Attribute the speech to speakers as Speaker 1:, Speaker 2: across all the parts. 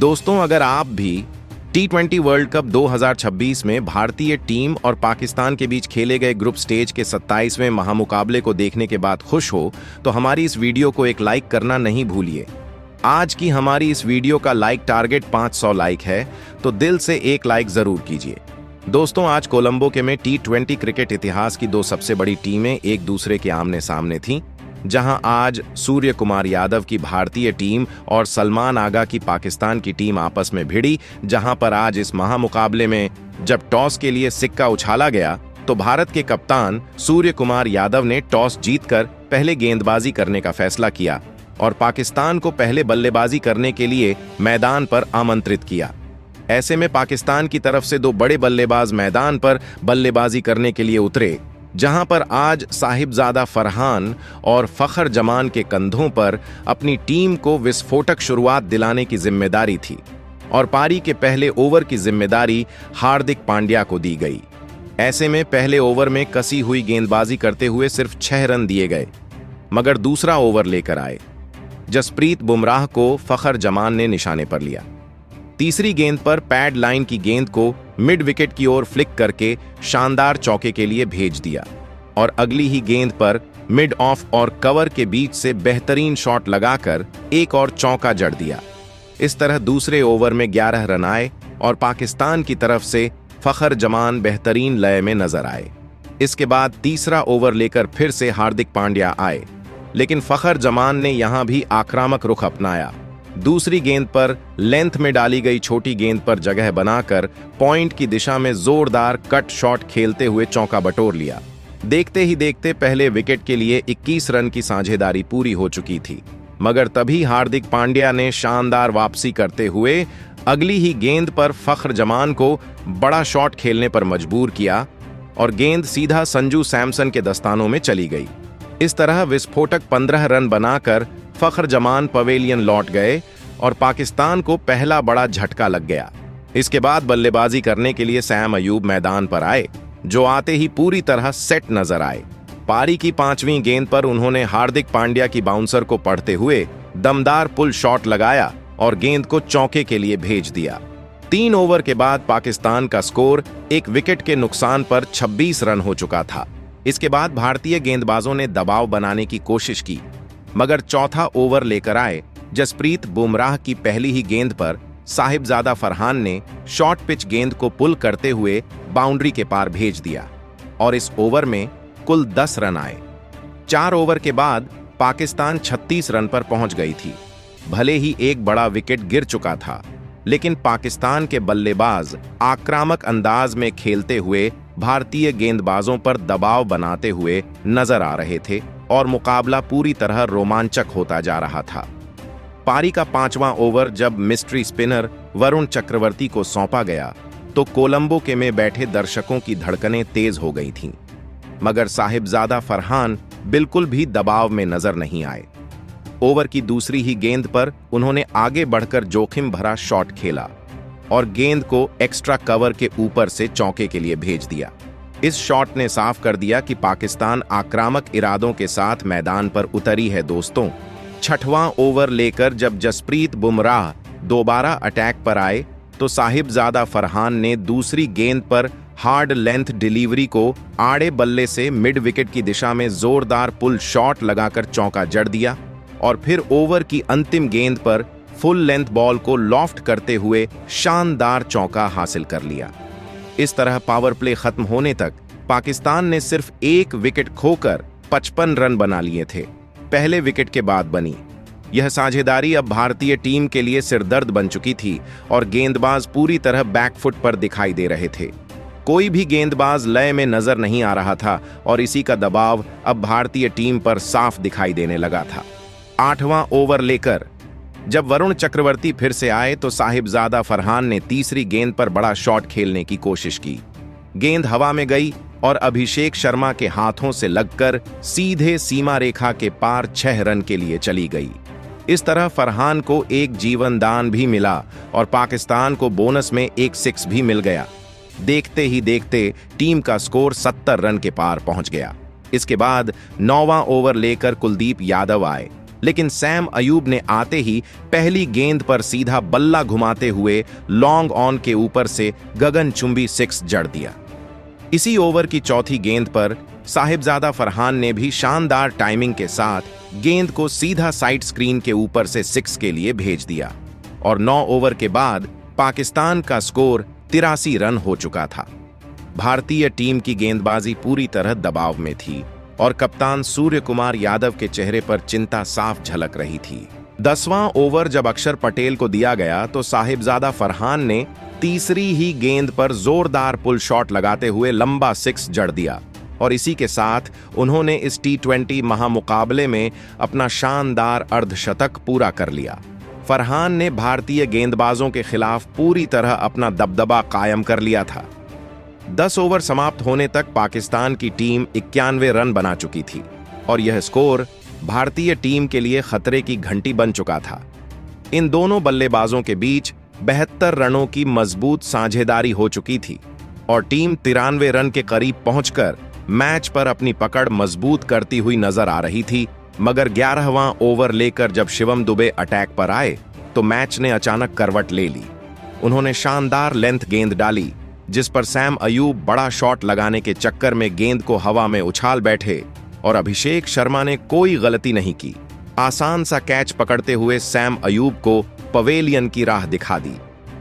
Speaker 1: दोस्तों, अगर आप भी T20 वर्ल्ड कप 2026 में भारतीय टीम और पाकिस्तान के बीच खेले गए ग्रुप स्टेज के 27वें महामुकाबले को देखने के बाद खुश हो तो हमारी इस वीडियो को एक लाइक करना नहीं भूलिए। आज की हमारी इस वीडियो का लाइक टारगेट 500 लाइक है, तो दिल से एक लाइक जरूर कीजिए। दोस्तों, आज कोलंबो के में T20 क्रिकेट इतिहास की दो सबसे बड़ी टीमें एक दूसरे के आमने सामने थीं, जहां आज सूर्य कुमार यादव की भारतीय टीम और सलमान आगा की पाकिस्तान की टीम आपस में भिड़ी। जहां पर आज इस महामुकाबले में जब टॉस के लिए सिक्का उछाला गया तो भारत के कप्तान सूर्य कुमार यादव ने टॉस जीतकर पहले गेंदबाजी करने का फैसला किया और पाकिस्तान को पहले बल्लेबाजी करने के लिए मैदान पर आमंत्रित किया। ऐसे में पाकिस्तान की तरफ से दो बड़े बल्लेबाज मैदान पर बल्लेबाजी करने के लिए उतरे, जहां पर आज साहिबजादा फरहान और फखर जमान के कंधों पर अपनी टीम को विस्फोटक शुरुआत दिलाने की जिम्मेदारी थी और पारी के पहले ओवर की जिम्मेदारी हार्दिक पांड्या को दी गई। ऐसे में पहले ओवर में कसी हुई गेंदबाजी करते हुए सिर्फ 6 रन दिए गए, मगर दूसरा ओवर लेकर आए। जसप्रीत बुमराह को फखर जमान ने निशाने पर लिया। तीसरी गेंद पर पैड लाइन की गेंद को मिड विकेट की ओर फ्लिक करके शानदार चौके के लिए भेज दिया और अगली ही गेंद पर मिड ऑफ और कवर के बीच से बेहतरीन शॉट लगाकर एक और चौका जड़ दिया। इस तरह दूसरे ओवर में 11 रन आए और पाकिस्तान की तरफ से फखर जमान बेहतरीन लय में नजर आए। इसके बाद तीसरा ओवर लेकर फिर से हार्दिक पांड्या आए, लेकिन फखर जमान ने यहां भी आक्रामक रुख अपनाया। दूसरी गेंद पर लेंथ में डाली गई छोटी गेंद पर जगह बनाकर पॉइंट की दिशा में जोरदार कट शॉट खेलते हुए चौका बटोर लिया। देखते ही देखते पहले विकेट के लिए 21 रन की साझेदारी पूरी हो चुकी थी, मगर तभी हार्दिक पांड्या ने शानदार वापसी करते हुए अगली ही गेंद पर फखर जमान को बड़ा शॉट खेलने पर मजबूर किया और गेंद सीधा संजू सैमसन के दस्तानों में चली गई। इस तरह विस्फोटक 15 रन बनाकर फखर जमान पवेलियन लौट गए और पाकिस्तान को पहला बड़ा झटका लग गया। इसके बाद बल्लेबाजी करने के लिए सैम अयूब मैदान पर आए, जो आते ही पूरी तरह सेट नजर आए। पारी की 5वीं गेंद पर उन्होंने हार्दिक पांड्या की बाउंसर को पढ़ते हुए दमदार पुल शॉट लगाया और गेंद को चौके के लिए भेज दिया। 3 ओवर के बाद पाकिस्तान का स्कोर एक विकेट के नुकसान पर 26 रन हो चुका था। इसके बाद भारतीय गेंदबाजों ने दबाव बनाने की कोशिश की, मगर चौथा ओवर लेकर आए जसप्रीत बुमराह की पहली ही गेंद पर साहिबजादा फरहान ने शॉर्ट पिच गेंद को पुल करते हुए बाउंड्री के पार भेज दिया और इस ओवर में कुल 10 रन आए। 4 ओवर के बाद पाकिस्तान 36 रन पर पहुंच गई थी। भले ही एक बड़ा विकेट गिर चुका था, लेकिन पाकिस्तान के बल्लेबाज आक्रामक अंदाज में खेलते हुए भारतीय गेंदबाजों पर दबाव बनाते हुए नजर आ रहे थे और मुकाबला पूरी तरह रोमांचक होता जा रहा था। पारी का 5वां ओवर जब मिस्ट्री स्पिनर वरुण चक्रवर्ती को सौंपा गया तो कोलंबो के में बैठे दर्शकों की धड़कनें तेज हो गई थीं, मगर साहिबजादा फरहान बिल्कुल भी दबाव में नजर नहीं आए। ओवर की दूसरी ही गेंद पर उन्होंने आगे बढ़कर जोखिम भरा शॉट खेला और गेंद को एक्स्ट्रा कवर के ऊपर से चौके के लिए भेज दिया। इस शॉट ने साफ कर दिया कि पाकिस्तान आक्रामक इरादों के साथ मैदान पर उतरी है। दोस्तों, 6वां ओवर लेकर जब जसप्रीत बुमराह दोबारा अटैक पर आए तो साहिबजादा फरहान ने दूसरी गेंद पर हार्ड लेंथ डिलीवरी को आड़े बल्ले से मिड विकेट की दिशा में जोरदार पुल शॉट लगाकर चौका जड़ दिया और फिर ओवर की अंतिम गेंद पर फुल लेंथ बॉल को लॉफ्ट करते हुए शानदार चौका हासिल कर लिया। इस तरह पावर प्ले खत्म होने तक पाकिस्तान ने सिर्फ एक विकेट खोकर 55 रन बना लिए थे। पहले विकेट के बाद बनी यह साझेदारी अब भारतीय टीम के लिए सिरदर्द बन चुकी थी और गेंदबाज पूरी तरह बैकफुट पर दिखाई दे रहे थे। कोई भी गेंदबाज लय में नजर नहीं आ रहा था और इसी का दबाव अब भारतीय टीम पर साफ दिखाई देने लगा था। 8वां ओवर लेकर जब वरुण चक्रवर्ती फिर से आए तो साहिबजादा फरहान ने तीसरी गेंद पर बड़ा शॉट खेलने की कोशिश की। गेंद हवा में गई और अभिषेक शर्मा के हाथों से लगकर सीधे सीमा रेखा के पार 6 रन के लिए चली गई। इस तरह फरहान को एक जीवन दान भी मिला और पाकिस्तान को बोनस में एक 6 भी मिल गया। देखते ही देखते टीम का स्कोर 70 रन के पार पहुंच गया। इसके बाद 9वां ओवर लेकर कुलदीप यादव आए लेकिन सैम अयूब ने आते ही पहली गेंद पर सीधा बल्ला घुमाते हुए लॉन्ग ऑन के ऊपर से गगनचुंबी 6 जड़ दिया। इसी ओवर की चौथी गेंद पर साहिबजादा फरहान ने भी शानदार टाइमिंग के साथ गेंद को सीधा साइड स्क्रीन के ऊपर से 6 के लिए भेज दिया और 9 ओवर के बाद पाकिस्तान का स्कोर 83 रन हो चुका था। भारतीय टीम की गेंदबाजी पूरी तरह दबाव में थी और कप्तान सूर्य कुमार यादव के चेहरे पर चिंता साफ झलक रही थी। 10वां ओवर जब अक्षर पटेल को दिया गया तो साहिबजादा फरहान ने तीसरी ही गेंद पर जोरदार पुल शॉट लगाते हुए लंबा 6 जड़ दिया और इसी के साथ उन्होंने इस T20 महामुकाबले में अपना शानदार अर्धशतक पूरा कर लिया। फरहान ने भारतीय गेंदबाजों के खिलाफ पूरी तरह अपना दबदबा कायम कर लिया था। 10 ओवर समाप्त होने तक पाकिस्तान की टीम 91 रन बना चुकी थी और यह स्कोर भारतीय टीम के लिए खतरे की घंटी बन चुका था। इन दोनों बल्लेबाजों के बीच 72 रनों की मजबूत साझेदारी हो चुकी थी और टीम 93 रन के करीब पहुंचकर मैच पर अपनी पकड़ मजबूत करती हुई नजर आ रही थी। मगर 11वां ओवर लेकर जब शिवम दुबे अटैक पर आए तो मैच ने अचानक करवट ले ली। उन्होंने शानदार लेंथ गेंद डाली जिस पर सैम अयूब बड़ा शॉट लगाने के चक्कर में गेंद को हवा में उछाल बैठे और अभिषेक शर्मा ने कोई गलती नहीं की। आसान सा कैच पकड़ते हुए सैम अयूब को पवेलियन की राह दिखा दी।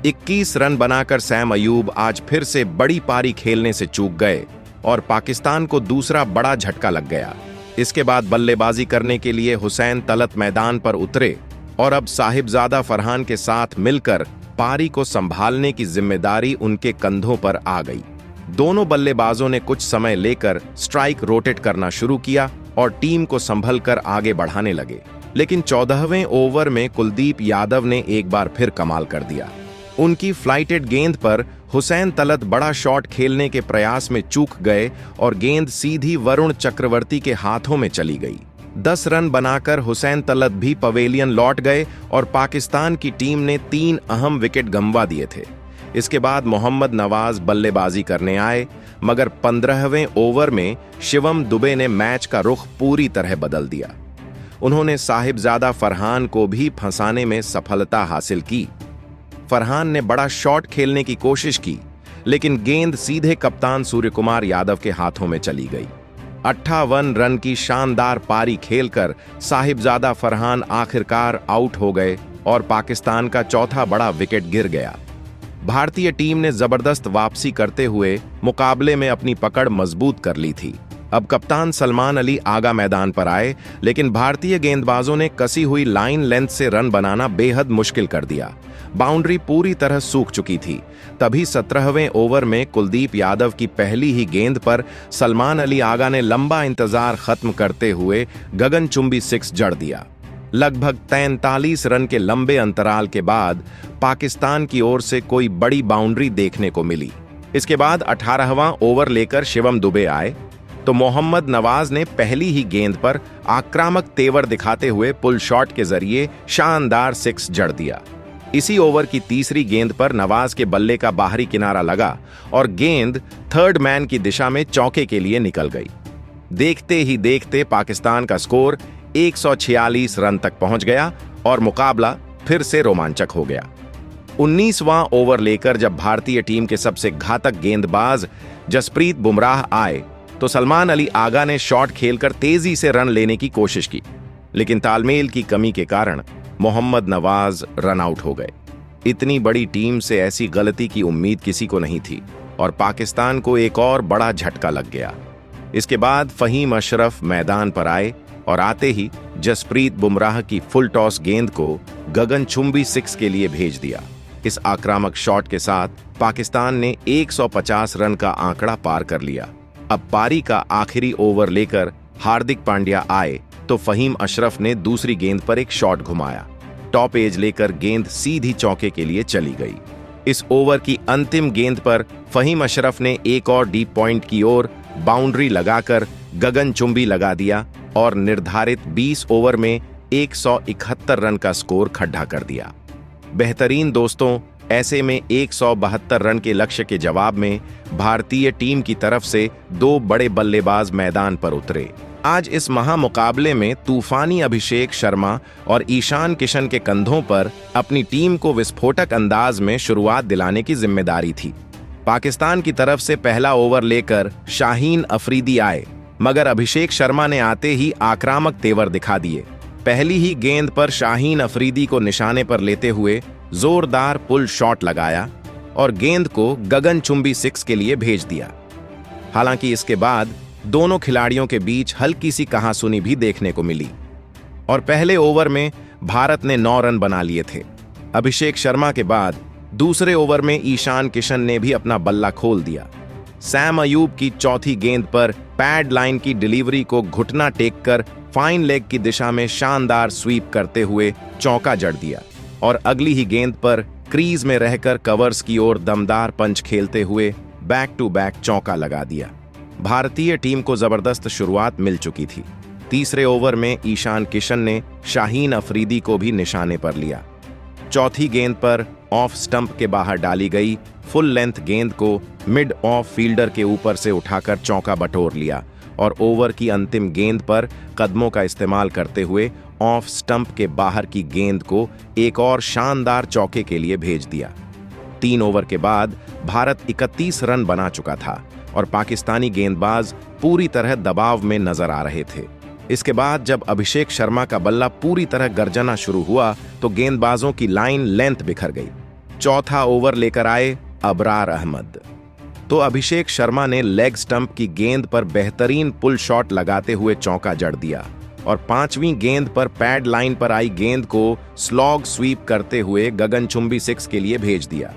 Speaker 1: 21 रन बनाकर सैम अयूब आज फिर से बड़ी पारी खेलने से चूक गए और पाकिस्तान को दूसरा बड़ा झटका लग गया। इसके बाद बल्लेबाजी करने के लिए हुसैन तलत मैदान पर उतरे और अब साहिबजादा फरहान के साथ मिलकर पारी को संभालने की जिम्मेदारी उनके कंधों पर आ गई। दोनों बल्लेबाजों ने कुछ समय लेकर स्ट्राइक रोटेट करना शुरू किया और टीम को संभलकर आगे बढ़ाने लगे। लेकिन 14वें ओवर में कुलदीप यादव ने एक बार फिर कमाल कर दिया। उनकी फ्लाइटेड गेंद पर हुसैन तलत बड़ा शॉट खेलने के प्रयास में चूक गए और गेंद सीधी वरुण चक्रवर्ती के हाथों में चली गई। 10 रन बनाकर हुसैन तलत भी पवेलियन लौट गए और पाकिस्तान की टीम ने 3 अहम विकेट गंवा दिए थे। इसके बाद मोहम्मद नवाज बल्लेबाजी करने आए मगर 15वें ओवर में शिवम दुबे ने मैच का रुख पूरी तरह बदल दिया। उन्होंने साहिबजादा फरहान को भी फंसाने में सफलता हासिल की। फरहान ने बड़ा शॉट खेलने की कोशिश की लेकिन गेंद सीधे कप्तान सूर्य कुमार यादव के हाथों में चली गई। 58 रन की शानदार पारी खेलकर साहिबजादा फरहान आखिरकार आउट हो गए और पाकिस्तान का चौथा बड़ा विकेट गिर गया। भारतीय टीम ने जबरदस्त वापसी करते हुए मुकाबले में अपनी पकड़ मजबूत कर ली थी। अब कप्तान सलमान अली आगा मैदान पर आए लेकिन भारतीय गेंदबाजों ने कसी हुई लाइन लेंथ से रन बनाना बेहद मुश्किल कर दिया। बाउंड्री पूरी तरह सूख चुकी थी। तभी 17वें ओवर में कुलदीप यादव की पहली ही गेंद पर सलमान अली आगा ने लंबा इंतजार खत्म करते हुए गगनचुंबी 6 जड़ दिया। लगभग 43 रन के लंबे अंतराल के बाद पाकिस्तान की ओर से कोई बड़ी बाउंड्री देखने को मिली। इसके बाद 18वां ओवर लेकर शिवम दुबे आए तो मोहम्मद नवाज ने पहली ही गेंद पर आक्रामक तेवर दिखाते हुए पुल शॉट के जरिए शानदार 6 जड़ दिया। इसी ओवर की तीसरी गेंद पर नवाज के बल्ले का बाहरी किनारा लगा और गेंद थर्ड मैन की दिशा में चौके के लिए निकल गई। देखते ही देखते पाकिस्तान का स्कोर 146 रन तक पहुंच गया और मुकाबला फिर से रोमांचक हो गया। 19वां ओवर लेकर जब भारतीय टीम के सबसे घातक गेंदबाज जसप्रीत बुमराह आए तो सलमान अली आगा ने शॉट खेलकर तेजी से रन लेने की कोशिश की लेकिन तालमेल की कमी के कारण मोहम्मद नवाज रन आउट हो गए। इतनी बड़ी टीम से ऐसी गलती की उम्मीद किसी को नहीं थी और पाकिस्तान को एक और बड़ा झटका लग गया। इसके बाद फहीम अशरफ मैदान पर आए और आते ही जसप्रीत बुमराह की फुल टॉस गेंद को गगनचुंबी 6 के लिए भेज दिया। इस आक्रामक शॉट के साथ पाकिस्तान ने 150 रन का आंकड़ा पार कर लिया। अब पारी का आखिरी ओवर लेकर हार्दिक पांड्या आए तो फहीम अशरफ ने दूसरी गेंद पर एक शॉट घुमाया। टॉप एज लेकर गेंद सीधी चौके के लिए चली गई। इस ओवर की अंतिम गेंद पर फहीम अशरफ ने एक और डीप पॉइंट की ओर बाउंड्री लगाकर गगनचुंबी लगा दिया और निर्धारित 20 ओवर में 171 रन का स्कोर खड़ा कर दिया। बेहतरीन दोस्तों, ऐसे में 172 रन के लक्ष्य के जवाब में भारतीय टीम की तरफ से 2 बड़े बल्लेबाज मैदान पर उतरे आज इस महामुकाबले में तूफानी अभिषेक शर्मा और ईशान किशन के कंधों पर अपनी टीम को विस्फोटक अंदाज में शुरुआत दिलाने की जिम्मेदारी थी। पाकिस्तान की तरफ से पहला ओवर लेकर शाहीन अफरीदी आए, मगर अभिषेक शर्मा ने आते ही आक्रामक तेवर दिखा दिए। पहली ही गेंद पर शाहीन अफरीदी को निशाने पर लेते हुए जोरदार पुल शॉट लगाया और गेंद को गगनचुंबी 6 के लिए भेज दिया। हालांकि इसके बाद दोनों खिलाड़ियों के बीच हल्की सी कहासुनी भी देखने को मिली और पहले ओवर में भारत ने 9 रन बना लिए थे। अभिषेक शर्मा के बाद दूसरे ओवर में ईशान किशन ने भी अपना बल्ला खोल दिया। सैम अयूब की चौथी गेंद पर पैड लाइन की डिलीवरी को घुटना टेक कर फाइन लेग की दिशा में शानदार स्वीप करते हुए चौका जड़ दिया और अगली ही गेंद पर क्रीज में रहकर कवर्स की ओर दमदार पंच खेलते हुए बैक टू बैक चौका लगा दिया। भारतीय टीम को जबरदस्त शुरुआत मिल चुकी थी। तीसरे ओवर में ईशान किशन ने शाहीन अफरीदी को भी निशाने पर लिया। चौथी गेंद पर ऑफ स्टंप के बाहर डाली गई फुल लेंथ गेंद को मिड ऑफ फील्डर के ऊपर से उठाकर चौका बटोर लिया और ओवर की अंतिम गेंद पर कदमों का इस्तेमाल करते हुए ऑफ स्टंप के बाहर की गेंद को एक और शानदार चौके के लिए भेज दिया। 3 ओवर के बाद भारत 31 रन बना चुका था और पाकिस्तानी गेंदबाज पूरी तरह दबाव में नजर आ रहे थे। इसके बाद जब अभिषेक शर्मा का बल्ला पूरी तरह गर्जना शुरू हुआ तो गेंदबाजों की लाइन लेंथ बिखर गई। चौथा ओवर लेकर आए अबरार अहमद, तो अभिषेक शर्मा ने लेग स्टंप की गेंद पर बेहतरीन पुल शॉट लगाते हुए चौका जड़ दिया और 5वीं गेंद पर पैड लाइन पर आई गेंद को स्लॉग स्वीप करते हुए गगनचुंबी 6 के लिए भेज दिया।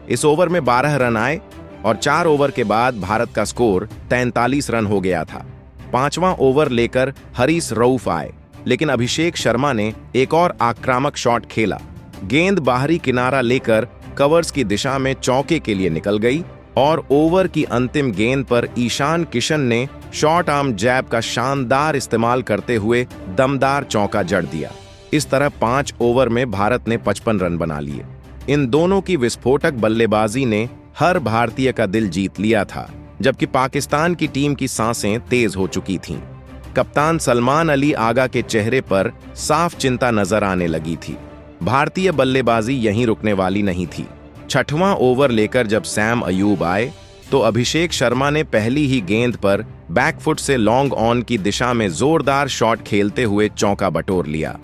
Speaker 1: इस ओवर में 12 रन आए और 4 ओवर के बाद भारत का स्कोर 43 रन हो गया था। 5वां ओवर लेकर हरीश रऊफ आए, लेकिन अभिषेक शर्मा ने एक और आक्रामक शॉट खेला। गेंद बाहरी किनारा लेकर कवर्स की दिशा में चौके के लिए निकल गई और ओवर की अंतिम गेंद पर ईशान किशन ने शॉर्ट आर्म जैब का शानदार इस्तेमाल करते हुए दमदार चौका जड़ दिया। इस तरह 5 ओवर में भारत ने 55 रन बना लिए। इन दोनों की विस्फोटक बल्लेबाजी ने हर भारतीय का दिल जीत लिया था, जबकि पाकिस्तान की टीम की सांसें तेज हो चुकी थीं। कप्तान सलमान अली आगा के चेहरे पर साफ चिंता नजर आने लगी थी। भारतीय बल्लेबाजी यहीं रुकने वाली नहीं थी। 6वां ओवर लेकर जब सैम अयूब आए तो अभिषेक शर्मा ने पहली ही गेंद पर बैकफुट से लॉन्ग ऑन की दिशा में जोरदार शॉट खेलते हुए चौका बटोर लिया।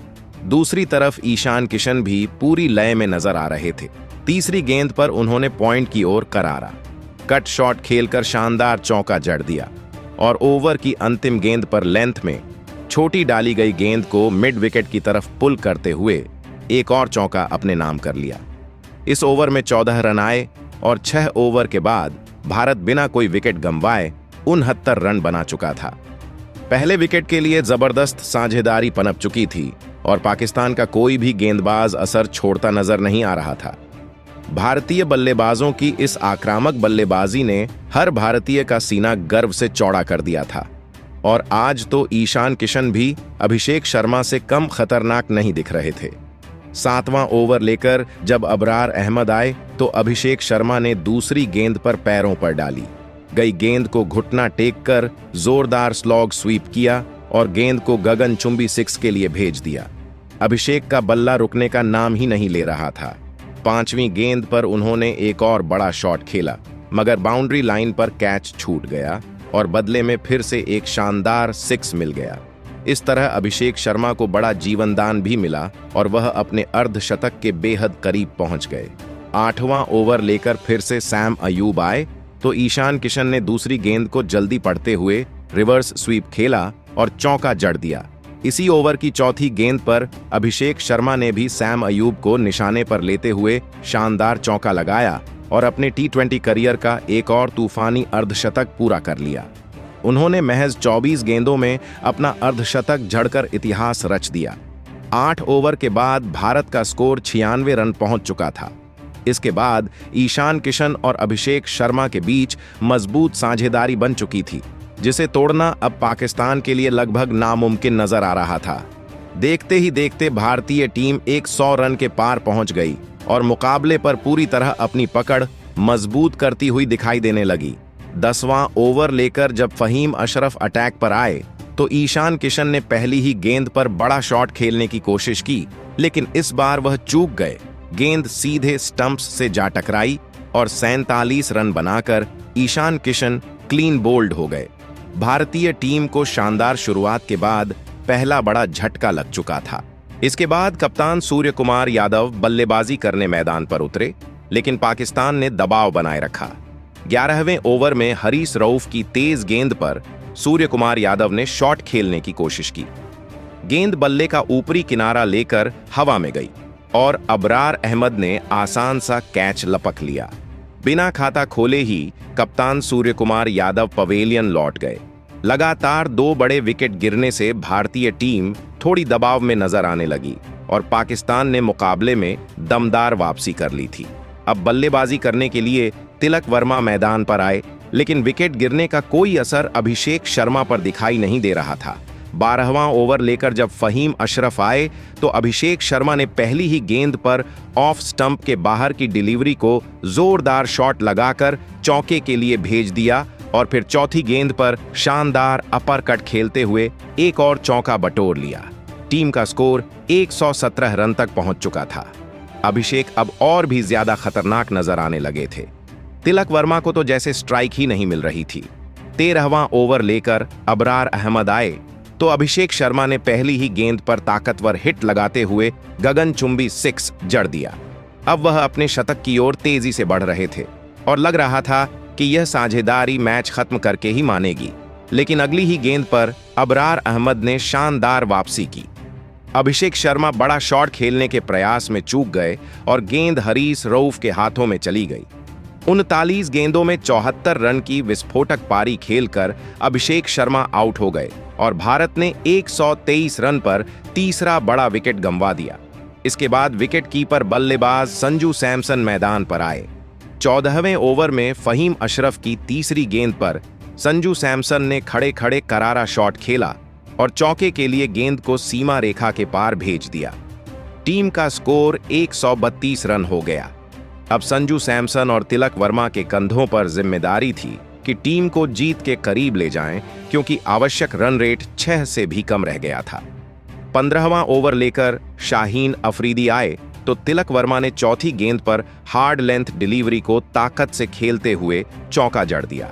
Speaker 1: दूसरी तरफ ईशान किशन भी पूरी लय में नजर आ रहे थे। तीसरी गेंद पर उन्होंने पॉइंट की ओर करारा कट शॉट खेलकर शानदार चौका जड़ दिया और ओवर की अंतिम गेंद पर लेंथ में छोटी डाली गई गेंद को मिड विकेट की तरफ पुल करते हुए एक और चौका अपने नाम कर लिया। इस ओवर में 14 रन आए और 6 ओवर के बाद भारत बिना कोई विकेट गंवाए 69 रन बना चुका था। पहले विकेट के लिए जबरदस्त साझेदारी पनप चुकी थी और पाकिस्तान का कोई भी गेंदबाज असर छोड़ता नजर नहीं आ रहा था। भारतीय बल्लेबाजों की इस आक्रामक बल्लेबाजी ने हर भारतीय का सीना गर्व से चौड़ा कर दिया था और आज तो ईशान किशन भी अभिषेक शर्मा से कम खतरनाक नहीं दिख रहे थे। 7वां ओवर लेकर जब अबरार अहमद आए तो अभिषेक शर्मा ने दूसरी गेंद पर पैरों पर डाली गई गेंद को घुटना टेक कर जोरदार स्लॉग स्वीप किया और गेंद को गगनचुंबी 6 के लिए भेज दिया। अभिषेक का बल्ला रुकने का नाम ही नहीं ले रहा था। 5वीं गेंद पर उन्होंने एक और बड़ा शॉट खेला, मगर बाउंड्री लाइन पर कैच छूट गया और बदले में फिर से एक शानदार 6 मिल गया। इस तरह अभिषेक शर्मा को बड़ा जीवनदान भी मिला और वह अपने अर्धशतक के बेहद करीब पहुंच गए। 8वां ओवर लेकर फिर से सैम अयूब आए तो ईशान किशन ने दूसरी गेंद को जल्दी पड़ते हुए रिवर्स स्वीप खेला और चौका जड़ दिया। इसी ओवर की चौथी गेंद पर अभिषेक शर्मा ने भी सैम अयूब को निशाने पर लेते हुए शानदार चौका लगाया और अपने T20 करियर का एक और तूफानी अर्धशतक पूरा कर लिया। उन्होंने महज 24 गेंदों में अपना अर्धशतक जड़कर इतिहास रच दिया। 8 ओवर के बाद भारत का स्कोर 96 रन पहुंच चुका था। इसके बाद ईशान किशन और अभिषेक शर्मा के बीच मजबूत साझेदारी बन चुकी थी, जिसे तोड़ना अब पाकिस्तान के लिए लगभग नामुमकिन नजर आ रहा था। देखते ही देखते भारतीय टीम 100 रन के पार पहुंच गई और मुकाबले पर पूरी तरह अपनी पकड़ मजबूत करती हुई दिखाई देने लगी। 10वां ओवर लेकर जब फहीम अशरफ अटैक पर आए तो ईशान किशन ने पहली ही गेंद पर बड़ा शॉट खेलने की कोशिश की, लेकिन इस बार वह चूक गए। गेंद सीधे स्टंप्स से जा टकराई और 47 रन बनाकर ईशान किशन क्लीन बोल्ड हो गए। भारतीय टीम को शानदार शुरुआत के बाद पहला बड़ा झटका लग चुका था। इसके बाद कप्तान सूर्य कुमार यादव बल्लेबाजी करने मैदान पर उतरे, लेकिन पाकिस्तान ने दबाव बनाए रखा। 11वें ओवर में हरीश रऊफ की तेज गेंद पर सूर्य कुमार यादव ने शॉट खेलने की कोशिश की। गेंद बल्ले का ऊपरी किनारा लेकर हवा में गई और अबरार अहमद ने आसान सा कैच लपक लिया। बिना खाता खोले ही कप्तान सूर्य कुमार यादव पवेलियन लौट गए। लगातार 2 बड़े विकेट गिरने से भारतीय टीम थोड़ी दबाव में नजर आने लगी और पाकिस्तान ने मुकाबले में दमदार वापसी कर ली थी। अब बल्लेबाजी करने के लिए तिलक वर्मा मैदान पर आए, लेकिन विकेट गिरने का कोई असर अभिषेक शर्मा पर दिखाई नहीं दे रहा था। 12वां ओवर लेकर जब फहीम अशरफ आए तो अभिषेक शर्मा ने पहली ही गेंद पर ऑफ स्टंप के बाहर की डिलीवरी को जोरदार शॉट लगाकर चौके के लिए भेज दिया और फिर चौथी गेंद पर शानदार अपर कट खेलते हुए एक और चौका बटोर लिया। टीम का स्कोर 117 रन तक पहुंच चुका था। अभिषेक अब और भी ज्यादा खतरनाक नजर आने लगे थे। तिलक वर्मा को तो जैसे स्ट्राइक ही नहीं मिल रही थी। 13वां ओवर लेकर अबरार अहमद आए तो अभिषेक शर्मा ने पहली ही गेंद पर ताकतवर हिट लगाते हुए गगनचुंबी 6 जड़ दिया। अब वह अपने शतक की ओर तेजी से बढ़ रहे थे और लग रहा था कि यह साझेदारी मैच खत्म करके ही मानेगी, लेकिन अगली ही गेंद पर अबरार अहमद ने शानदार वापसी की। अभिषेक शर्मा बड़ा शॉट खेलने के प्रयास में चूक गए और गेंद हरीश रऊफ के हाथों में चली गई। 39 गेंदों में 74 रन की विस्फोटक पारी खेलकर अभिषेक शर्मा आउट हो गए और भारत ने 123 रन पर तीसरा बड़ा विकेट गंवा दिया। इसके बाद विकेट कीपर बल्लेबाज संजू सैमसन मैदान पर आए। 14वें ओवर में फहीम अशरफ की तीसरी गेंद पर संजू सैमसन ने खड़े खड़े करारा शॉट खेला और चौके के लिए गेंद को सीमा रेखा के पार भेज दिया। टीम का स्कोर 132 रन हो गया। अब संजू सैमसन और तिलक वर्मा के कंधों पर जिम्मेदारी थी कि टीम को जीत के करीब ले जाएं, क्योंकि आवश्यक रन रेट 6 से भी कम रह गया था। 15वां ओवर लेकर शाहीन अफरीदी आए तो तिलक वर्मा ने चौथी गेंद पर हार्ड लेंथ डिलीवरी को ताकत से खेलते हुए चौका जड़ दिया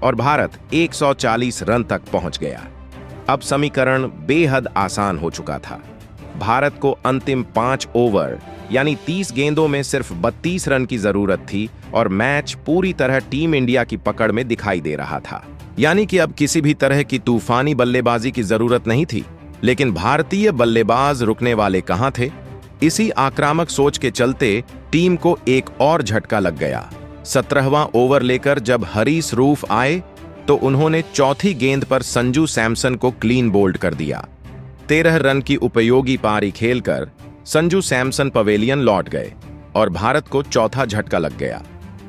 Speaker 1: और भारत 140 रन तक पहुंच गया। अब समीकरण बेहद आसान हो चुका था। भारत को अंतिम 5 ओवर यानी 30 गेंदों में सिर्फ 32 रन की जरूरत थी और मैच पूरी तरह टीम इंडिया की पकड़ में दिखाई दे रहा था। यानी कि अब किसी भी तरह की तूफानी बल्लेबाजी की जरूरत नहीं थी। लेकिन भारतीय बल्लेबाज रुकने वाले कहां थे? इसी आक्रामक सोच के चलते टीम को एक और झटका लग गया। 17वां ओवर लेकर जब हरीश रऊफ आए तो उन्होंने चौथी गेंद पर संजू सैमसन को क्लीन बोल्ड कर दिया। 13 रन की उपयोगी पारी खेलकर संजू सैमसन पवेलियन लौट गए और भारत को चौथा झटका लग गया।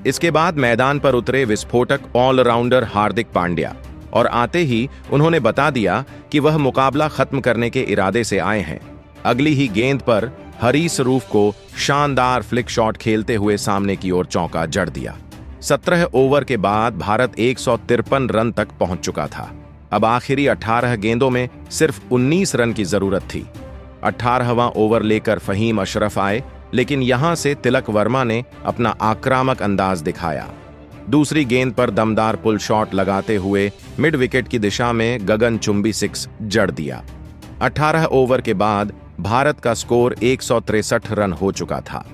Speaker 1: इसके बाद मैदान पर उतरे विस्फोटक ऑलराउंडर हार्दिक पांड्या और आते ही उन्होंने बता दिया कि वह मुकाबला खत्म करने के इरादे से आए हैं। अगली ही गेंद पर हरीश रऊफ को शानदार फ्लिक शॉट खेलते हुए सामने की ओर चौका जड़ दिया। 17 ओवर के बाद भारत 153 रन तक पहुंच चुका था। अब आखिरी 18 गेंदों में सिर्फ 19 रन की जरूरत थी। 18वां ओवर लेकर फहीम अशरफ आए, लेकिन यहां से तिलक वर्मा ने अपना आक्रामक अंदाज दिखाया। दूसरी गेंद पर दमदार पुल शॉट लगाते हुए मिड विकेट की दिशा में गगनचुंबी 6 जड़ दिया। 18 ओवर के बाद भारत का स्कोर 163 रन हो चुका था।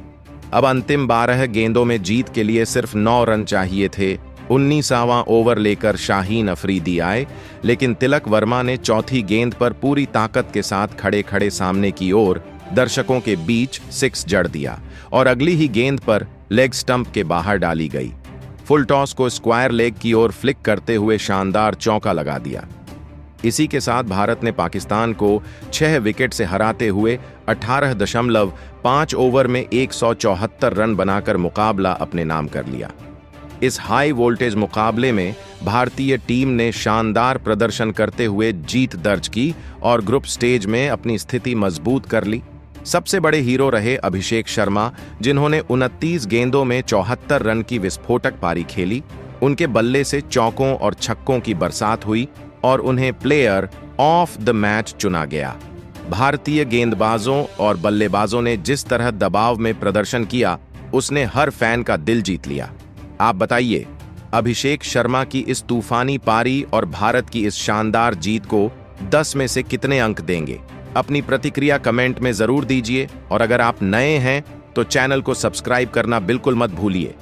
Speaker 1: अब अंतिम 12 गेंदों में जीत के लिए सिर्फ 9 रन चाहिए थे। 19वां ओवर लेकर शाहीन अफरीदी आए, लेकिन तिलक वर्मा ने चौथी गेंद पर पूरी ताकत के साथ खड़े खड़े सामने की ओर दर्शकों के बीच 6 जड़ दिया और अगली ही गेंद पर लेग स्टंप के बाहर डाली गई। फुल टॉस को स्क्वायर लेग की ओर फ्लिक करते हुए शानदार चौका लगा दिया। इसी के साथ भारत ने पाकिस्तान को 6 विकेट से हराते हुए 18.5 ओवर में 174 रन बनाकर मुकाबला अपने नाम कर लिया। इस हाई वोल्टेज मुकाबले में भारतीय टीम ने शानदार प्रदर्शन करते हुए जीत दर्ज की और ग्रुप स्टेज में अपनी स्थिति मजबूत कर ली। सबसे बड़े हीरो रहे अभिषेक शर्मा, जिन्होंने 29 गेंदों में 74 रन की विस्फोटक पारी खेली। उनके बल्ले से चौकों और छक्कों की बरसात हुई और उन्हें प्लेयर ऑफ द मैच चुना गया। भारतीय गेंदबाजों और बल्लेबाजों ने जिस तरह दबाव में प्रदर्शन किया, उसने हर फैन का दिल जीत लिया। आप बताइए, अभिषेक शर्मा की इस तूफानी पारी और भारत की इस शानदार जीत को 10 में से कितने अंक देंगे? अपनी प्रतिक्रिया कमेंट में जरूर दीजिए और अगर आप नए हैं तो चैनल को सब्सक्राइब करना बिल्कुल मत भूलिए।